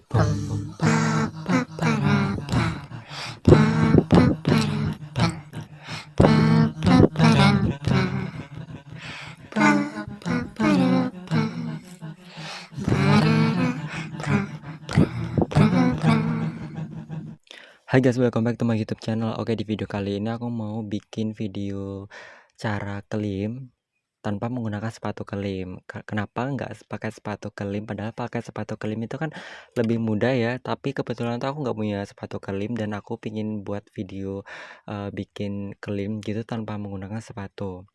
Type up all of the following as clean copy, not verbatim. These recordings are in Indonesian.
Hai guys, welcome back to my YouTube channel. Oke, di video kali ini aku mau bikin video cara kelim tanpa menggunakan sepatu kelim. Kenapa nggak pakai sepatu kelim? Padahal pakai sepatu kelim itu kan lebih mudah ya. Tapi kebetulan tuh aku nggak punya sepatu kelim dan aku pingin buat video bikin kelim gitu tanpa menggunakan sepatu.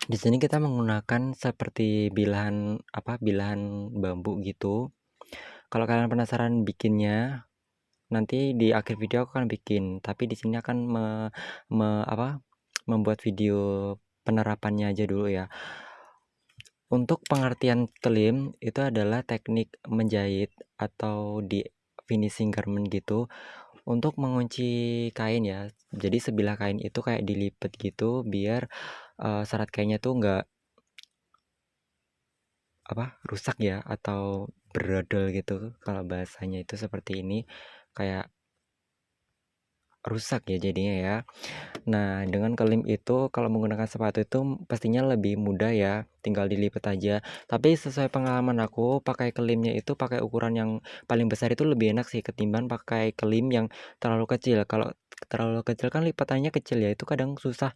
Di sini kita menggunakan seperti bilahan bilahan bambu gitu. Kalau kalian penasaran bikinnya, nanti di akhir video aku akan bikin, tapi di sini akan membuat video penerapannya aja dulu ya. Untuk pengertian kelim itu adalah teknik menjahit atau di finishing garment gitu untuk mengunci kain ya. Jadi sebilah kain itu kayak dilipat gitu biar serat kainnya tuh nggak rusak ya atau brodol gitu. Kalau bahasanya itu seperti ini, kayak rusak ya jadinya ya. Nah, dengan kelim itu kalau menggunakan sepatu itu pastinya lebih mudah ya, tinggal dilipat aja. Tapi sesuai pengalaman aku, pakai kelimnya itu pakai ukuran yang paling besar itu lebih enak sih ketimbang pakai kelim yang terlalu kecil. Kalau terlalu kecil kan lipatannya kecil ya, itu kadang susah.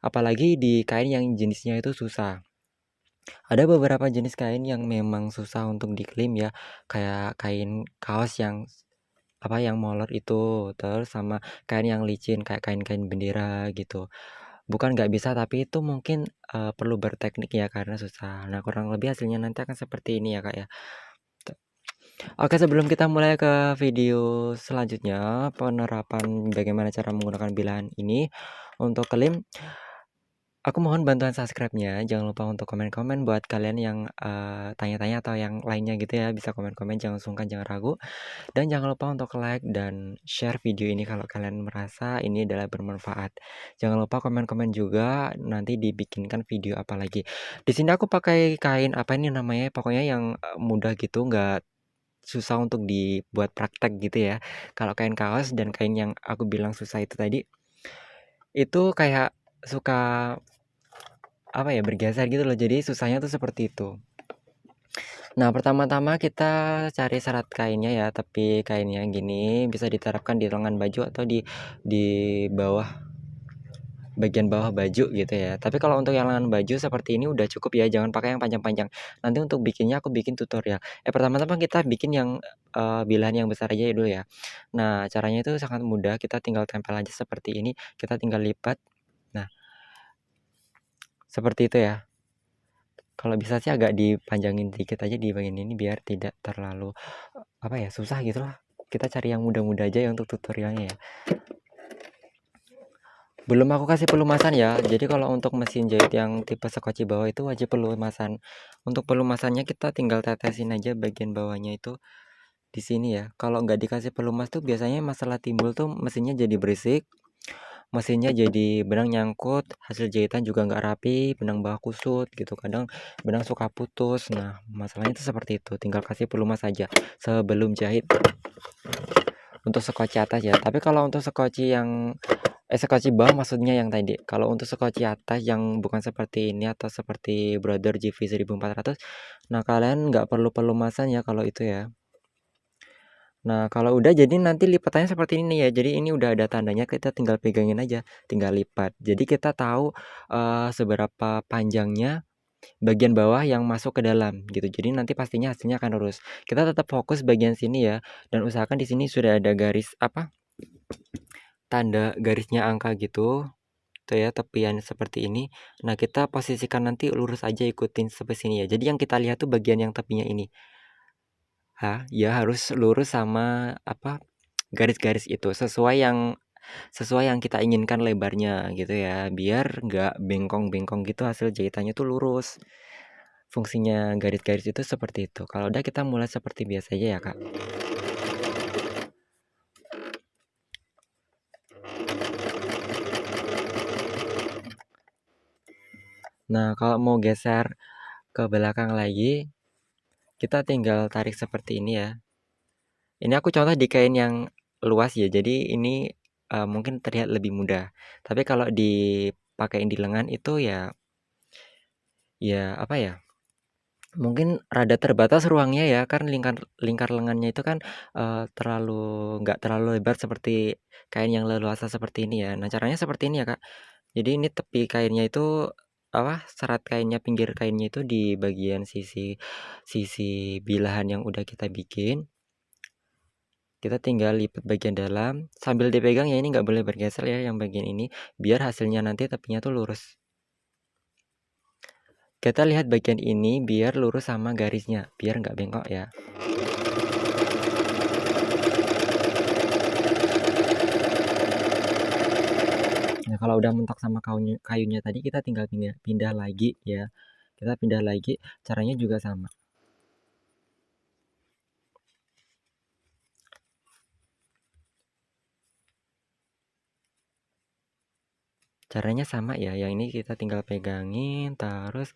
Apalagi di kain yang jenisnya itu susah. Ada beberapa jenis kain yang memang susah untuk dikelim ya, kayak kain kaos yang molor itu, terus sama kain yang licin kayak kain-kain bendera gitu. Bukan nggak bisa, tapi itu mungkin perlu berteknik ya karena susah. Nah, kurang lebih hasilnya nanti akan seperti ini ya, Kak, ya. Oke, sebelum kita mulai ke video selanjutnya, penerapan bagaimana cara menggunakan bilahan ini untuk kelim, aku mohon bantuan subscribe-nya. Jangan lupa untuk komen-komen buat kalian yang tanya-tanya atau yang lainnya gitu ya, bisa komen-komen, jangan sungkan, jangan ragu. Dan jangan lupa untuk like dan share video ini kalau kalian merasa ini adalah bermanfaat. Jangan lupa komen-komen juga nanti dibikinkan video apa lagi. Di sini aku pakai kain apa ini namanya? Pokoknya yang mudah gitu, nggak susah untuk dibuat praktek gitu ya. Kalau kain kaos dan kain yang aku bilang susah itu tadi, itu kayak suka bergeser gitu loh. Jadi susahnya tuh seperti itu. Nah, pertama-tama kita cari serat kainnya ya, tapi kainnya gini bisa diterapkan di lengan baju atau di bawah bagian bawah baju gitu ya. Tapi kalau untuk yang lengan baju seperti ini udah cukup ya, jangan pakai yang panjang-panjang. Nanti untuk bikinnya aku bikin tutorial. Pertama-tama kita bikin yang bilahan yang besar aja dulu ya. Nah, caranya itu sangat mudah, kita tinggal tempel aja seperti ini, kita tinggal lipat. Nah, seperti itu ya. Kalau bisa sih agak dipanjangin dikit aja di bagian ini biar tidak terlalu susah gitu lah. Kita cari yang mudah-mudah aja ya untuk tutorialnya ya. Belum aku kasih pelumasan ya. Jadi kalau untuk mesin jahit yang tipe sekoci bawah itu wajib pelumasan. Untuk pelumasannya kita tinggal tetesin aja bagian bawahnya itu di sini ya. Kalau nggak dikasih pelumas tuh biasanya masalah timbul tuh mesinnya jadi berisik, mesinnya jadi benang nyangkut, hasil jahitan juga nggak rapi, benang bawah kusut gitu, kadang benang suka putus. Nah, masalahnya itu seperti itu, tinggal kasih pelumas saja sebelum jahit untuk sekoci atas ya. Tapi kalau untuk sekoci yang sekoci bawah maksudnya yang tadi, kalau untuk sekoci atas yang bukan seperti ini atau seperti Brother GV 1400, nah kalian nggak perlu pelumasan ya kalau itu ya. Nah, kalau udah jadi nanti lipatannya seperti ini ya. Jadi ini udah ada tandanya, kita tinggal pegangin aja, tinggal lipat. Jadi kita tahu seberapa panjangnya bagian bawah yang masuk ke dalam gitu. Jadi nanti pastinya hasilnya akan lurus. Kita tetap fokus bagian sini ya, dan usahakan di sini sudah ada garis tanda garisnya angka gitu. Tuh ya, tepian seperti ini. Nah, kita posisikan nanti lurus aja, ikutin sampai sini ya. Jadi yang kita lihat tuh bagian yang tepinya ini. Ya harus lurus sama garis-garis itu sesuai yang kita inginkan lebarnya gitu ya, biar nggak bengkong-bengkong gitu, hasil jahitannya tuh lurus. Fungsinya garis-garis itu seperti itu. Kalau udah kita mulai seperti biasa aja ya, Kak. Nah, kalau mau geser ke belakang lagi, Kita tinggal tarik seperti ini ya. Ini aku contoh di kain yang luas ya, jadi ini mungkin terlihat lebih mudah. Tapi kalau dipakein di lengan itu ya apa ya? Mungkin rada terbatas ruangnya ya, kan lingkar lingkar lengannya itu kan nggak terlalu lebar seperti kain yang leluasa seperti ini ya. Nah, caranya seperti ini ya, Kak. Jadi ini tepi kainnya itu apa? Serat kainnya, pinggir kainnya itu di bagian sisi sisi bilahan yang udah kita bikin. Kita tinggal lipat bagian dalam sambil dipegang ya, ini nggak boleh bergeser ya yang bagian ini biar hasilnya nanti tepinya tuh lurus. Kita lihat bagian ini biar lurus sama garisnya, biar nggak bengkok ya. Nah, kalau udah mentok sama kayunya tadi kita tinggal pindah lagi ya. Kita pindah lagi, caranya juga sama. Caranya sama ya, yang ini kita tinggal pegangin, terus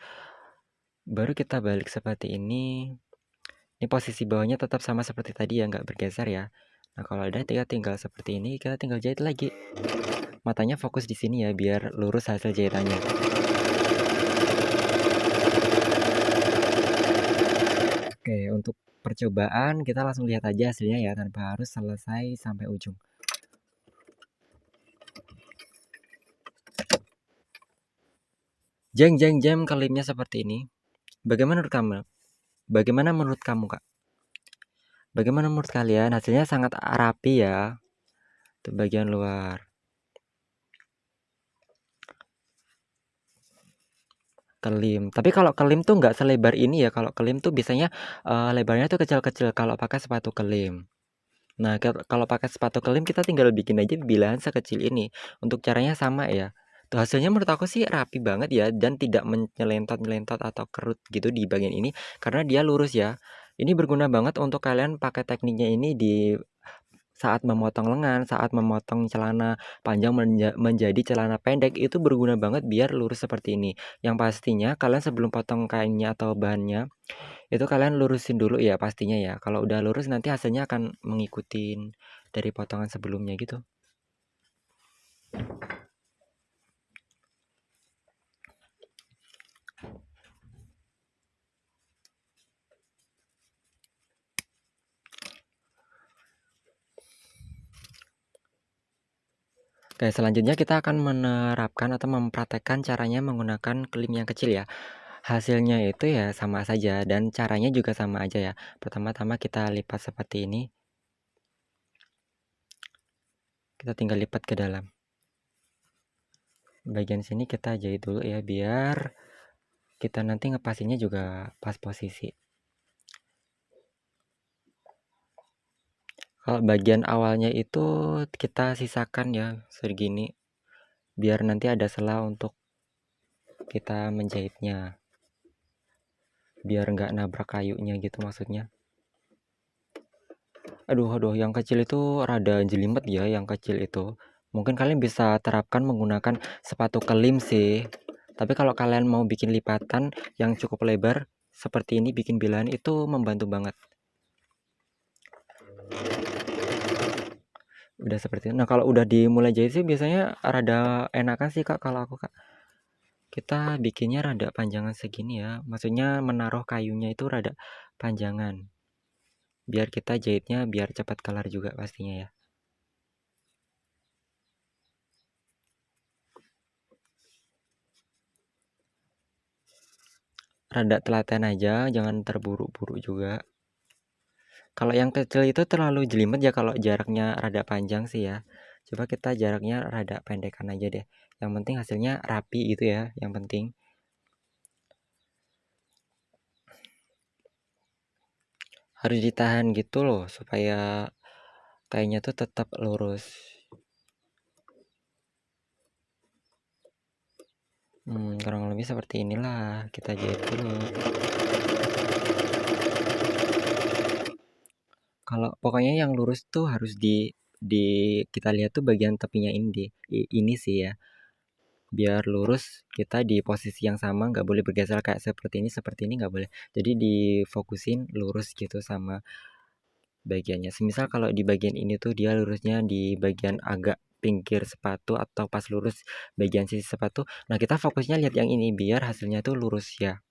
baru kita balik seperti ini. Ini posisi bawahnya tetap sama seperti tadi ya, nggak bergeser ya. Nah, kalau udah kita tinggal seperti ini, kita tinggal jahit lagi. Matanya fokus di sini ya, biar lurus hasil jahitannya. Oke, untuk percobaan kita langsung lihat aja hasilnya ya, tanpa harus selesai sampai ujung. Jeng jeng jam kelimnya seperti ini. Bagaimana menurut kamu? Bagaimana menurut kamu, Kak? Bagaimana menurut kalian? Hasilnya sangat rapi ya. Itu bagian luar. Kelim. Tapi kalau kelim tuh nggak selebar ini ya. Kalau kelim tuh biasanya lebarnya tuh kecil-kecil kalau pakai sepatu kelim. Nah, kalau pakai sepatu kelim kita tinggal bikin aja bilahan sekecil ini. Untuk caranya sama ya. Tuh hasilnya menurut aku sih rapi banget ya dan tidak menyelentot-nyelentot atau kerut gitu di bagian ini karena dia lurus ya. Ini berguna banget untuk kalian pakai tekniknya ini di saat memotong lengan, saat memotong celana panjang menjadi celana pendek itu berguna banget biar lurus seperti ini. Yang pastinya kalian sebelum potong kainnya atau bahannya itu kalian lurusin dulu ya pastinya ya. Kalau udah lurus nanti hasilnya akan mengikuti dari potongan sebelumnya gitu. Oke, selanjutnya kita akan menerapkan atau mempraktekkan caranya menggunakan klim yang kecil ya. Hasilnya itu ya sama saja dan caranya juga sama aja ya. Pertama-tama kita lipat seperti ini. Kita tinggal lipat ke dalam. Bagian sini kita jahit dulu ya biar kita nanti ngepasinnya juga pas posisi. Kalau bagian awalnya itu kita sisakan ya segini biar nanti ada sela untuk kita menjahitnya. Biar nggak nabrak kayunya gitu maksudnya. Aduh, yang kecil itu rada jelimet ya yang kecil itu. Mungkin kalian bisa terapkan menggunakan sepatu kelim sih. Tapi kalau kalian mau bikin lipatan yang cukup lebar seperti ini bikin bilahan itu membantu banget. Udah seperti itu. Nah, kalau udah dimulai jahit sih biasanya rada enakan sih Kak kalau aku Kak. Kita bikinnya rada panjangan segini ya. Maksudnya menaruh kayunya itu rada panjangan. Biar kita jahitnya biar cepat kelar juga pastinya ya. Rada telaten aja, jangan terburu-buru juga. Kalau yang kecil itu terlalu jelimet ya kalau jaraknya rada panjang sih ya. Coba kita jaraknya rada pendekan aja deh. Yang penting hasilnya rapi gitu ya, yang penting. Harus ditahan gitu loh supaya kayaknya tuh tetap lurus. Kurang lebih seperti inilah. Kita jahit dulu. Kalau pokoknya yang lurus tuh harus di kita lihat tuh bagian tepinya ini sih ya. biar lurus kita di posisi yang sama, nggak boleh bergeser kayak seperti ini nggak boleh. Jadi difokusin lurus gitu sama bagiannya. Semisal kalau di bagian ini tuh dia lurusnya di bagian agak pinggir sepatu atau pas lurus bagian sisi sepatu. Nah, kita fokusnya lihat yang ini biar hasilnya tuh lurus ya.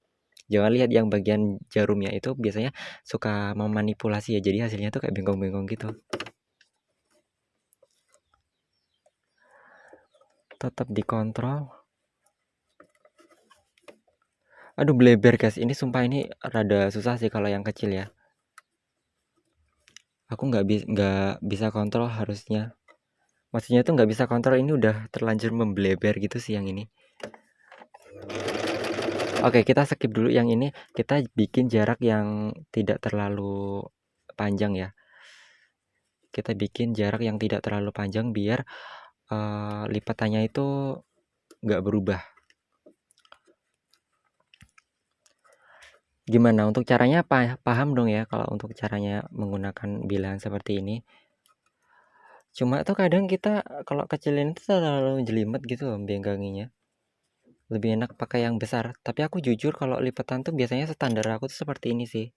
Jangan lihat yang bagian jarumnya, itu biasanya suka memanipulasi ya. Jadi hasilnya tuh kayak bengkong-bengkong gitu. Tetap dikontrol. Aduh, bleber guys. Ini sumpah ini rada susah sih kalau yang kecil ya. Aku nggak bisa kontrol harusnya. Maksudnya tuh nggak bisa kontrol, ini udah terlanjur membleber gitu sih yang ini. Oke, kita skip dulu yang ini. Kita bikin jarak yang tidak terlalu panjang ya. Kita bikin jarak yang tidak terlalu panjang biar lipatannya itu nggak berubah. Gimana untuk caranya, paham dong ya kalau untuk caranya menggunakan bilahan seperti ini. Cuma tuh kadang kita kalau kecilin itu terlalu jelimet gitu loh bengganginya. Lebih enak pakai yang besar. Tapi aku jujur kalau lipatan tuh biasanya standar aku tuh seperti ini sih.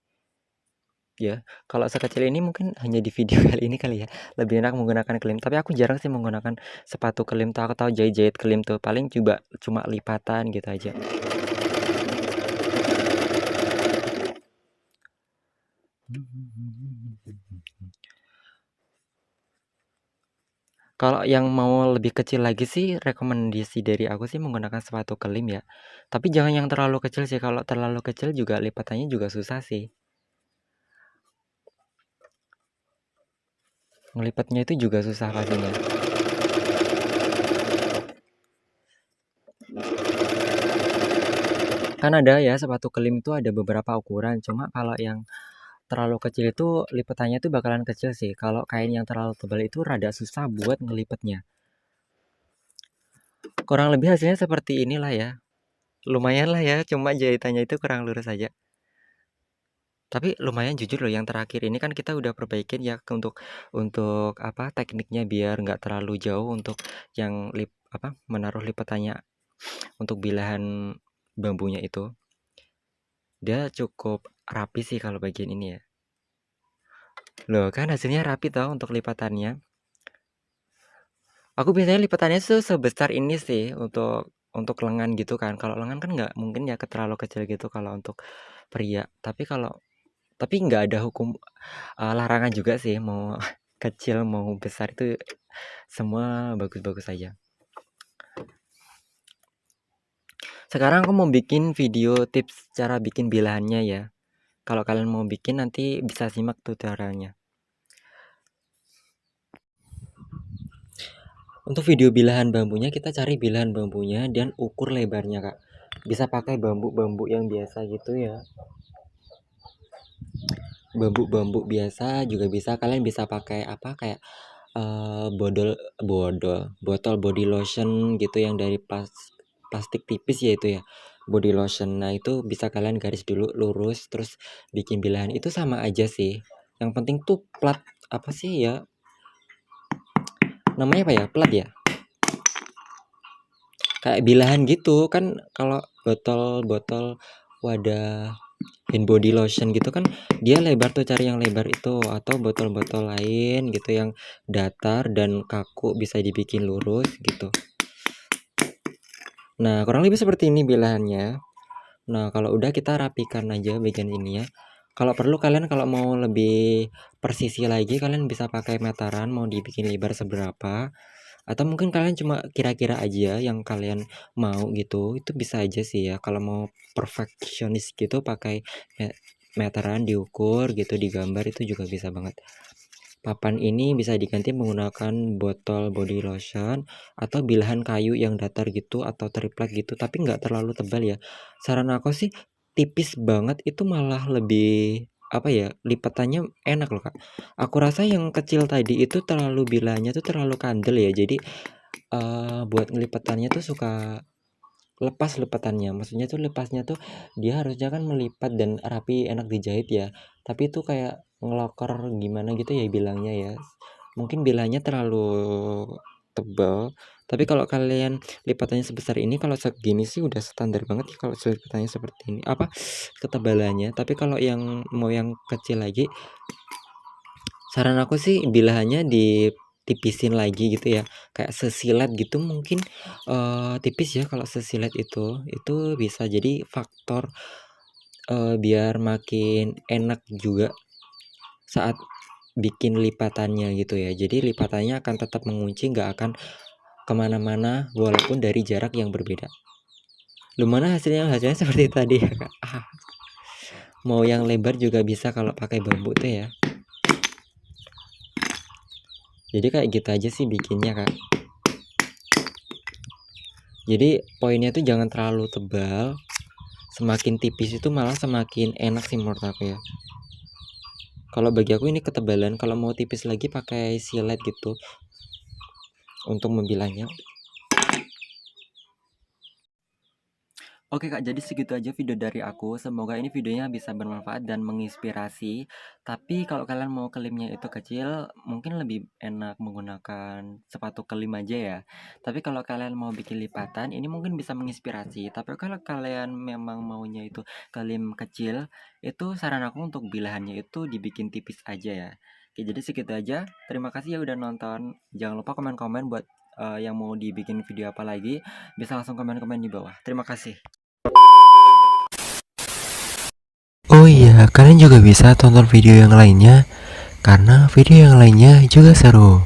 Ya, kalau sekecil ini mungkin hanya di video kali ini kali ya. Lebih enak menggunakan klim. Tapi aku jarang sih menggunakan sepatu klim tuh. Aku tahu jahit-jahit klim tuh paling cuma lipatan gitu aja. Kalau yang mau lebih kecil lagi sih, rekomendasi dari aku sih menggunakan sepatu kelim ya. Tapi jangan yang terlalu kecil sih. Kalau terlalu kecil juga lipatannya juga susah sih. Ngelipatnya itu juga susah pastinya. Kan ada ya sepatu kelim itu ada beberapa ukuran. Cuma kalau yang terlalu kecil itu lipatannya itu bakalan kecil sih. Kalau kain yang terlalu tebal itu rada susah buat ngelipatnya. Kurang lebih hasilnya seperti inilah ya. Lumayan lah ya, cuma jahitannya itu kurang lurus aja. Tapi lumayan jujur loh yang terakhir ini kan kita udah perbaikin ya untuk apa tekniknya biar nggak terlalu jauh untuk yang menaruh lipatannya untuk bilahan bambunya itu. Dia cukup rapi sih kalau bagian ini ya. Loh kan hasilnya rapi tau untuk lipatannya. Aku biasanya lipatannya tuh sebesar ini sih untuk lengan gitu kan. Kalau lengan kan nggak mungkin ya terlalu kecil gitu kalau untuk pria. Tapi nggak ada hukum larangan juga sih mau kecil mau besar itu semua bagus-bagus saja. Sekarang aku mau bikin video tips cara bikin bilahannya ya. Kalau kalian mau bikin nanti bisa simak tutorialnya. Untuk video bilahan bambunya kita cari bilahan bambunya dan ukur lebarnya kak. Bisa pakai bambu-bambu yang biasa gitu ya. Bambu-bambu biasa juga bisa. Kalian bisa pakai apa kayak botol body lotion gitu yang dari plastik tipis ya itu ya, body lotion. Nah itu bisa kalian garis dulu lurus terus bikin bilahan itu sama aja sih. Yang penting tuh plat apa sih ya namanya, apa ya, plat ya, kayak bilahan gitu kan. Kalau botol wadah hand body lotion gitu kan dia lebar tuh, cari yang lebar itu, atau botol-botol lain gitu yang datar dan kaku bisa dibikin lurus gitu. Nah kurang lebih seperti ini bilahannya. Nah kalau udah kita rapikan aja bagian ini ya. Kalau perlu kalian kalau mau lebih persisi lagi kalian bisa pakai meteran mau dibikin lebar seberapa, atau mungkin kalian cuma kira-kira aja yang kalian mau gitu. Itu bisa aja sih ya kalau mau perfeksionis gitu pakai meteran diukur gitu digambar itu juga bisa banget. Papan ini bisa diganti menggunakan botol body lotion atau bilahan kayu yang datar gitu atau triplek gitu tapi nggak terlalu tebal ya. Saran aku sih tipis banget itu malah lebih apa ya, lipatannya enak loh kak. Aku rasa yang kecil tadi itu terlalu bilahnya tuh terlalu kandel ya, jadi buat ngelipatannya tuh suka lepas lipatannya. Maksudnya tuh lepasnya tuh dia harusnya kan melipat dan rapi enak dijahit ya, tapi itu kayak ngeloker gimana gitu ya bilangnya ya. Mungkin bilahnya terlalu tebal. Tapi kalau kalian lipatannya sebesar ini, kalau segini sih udah standar banget ya kalau lipatannya seperti ini, apa, ketebalannya. Tapi kalau yang mau yang kecil lagi, saran aku sih bilahannya ditipisin lagi gitu ya, kayak sesilet gitu mungkin, tipis ya kalau sesilet itu bisa jadi faktor, biar makin enak juga saat bikin lipatannya gitu ya. Jadi lipatannya akan tetap mengunci, nggak akan kemana-mana walaupun dari jarak yang berbeda. Gimana hasilnya? Hasilnya seperti tadi ya Kak. Mau yang lebar juga bisa kalau pakai bambu tuh ya. Jadi kayak gitu aja sih bikinnya Kak. Jadi poinnya tuh jangan terlalu tebal. Semakin tipis itu malah semakin enak sih menurut aku ya. Kalau bagi aku ini ketebalan, kalau mau tipis lagi pakai silet gitu untuk membilahnya. Oke Kak, jadi segitu aja video dari aku. Semoga ini videonya bisa bermanfaat dan menginspirasi. Tapi kalau kalian mau kelimnya itu kecil, mungkin lebih enak menggunakan sepatu kelim aja ya. Tapi kalau kalian mau bikin lipatan, ini mungkin bisa menginspirasi. Tapi kalau kalian memang maunya itu kelim kecil, itu saran aku untuk bilahannya itu dibikin tipis aja ya. Oke, jadi segitu aja. Terima kasih ya udah nonton. Jangan lupa komen-komen buat yang mau dibikin video apa lagi. Bisa langsung komen-komen di bawah. Terima kasih. Oh iya, kalian juga bisa tonton video yang lainnya karena video yang lainnya juga seru.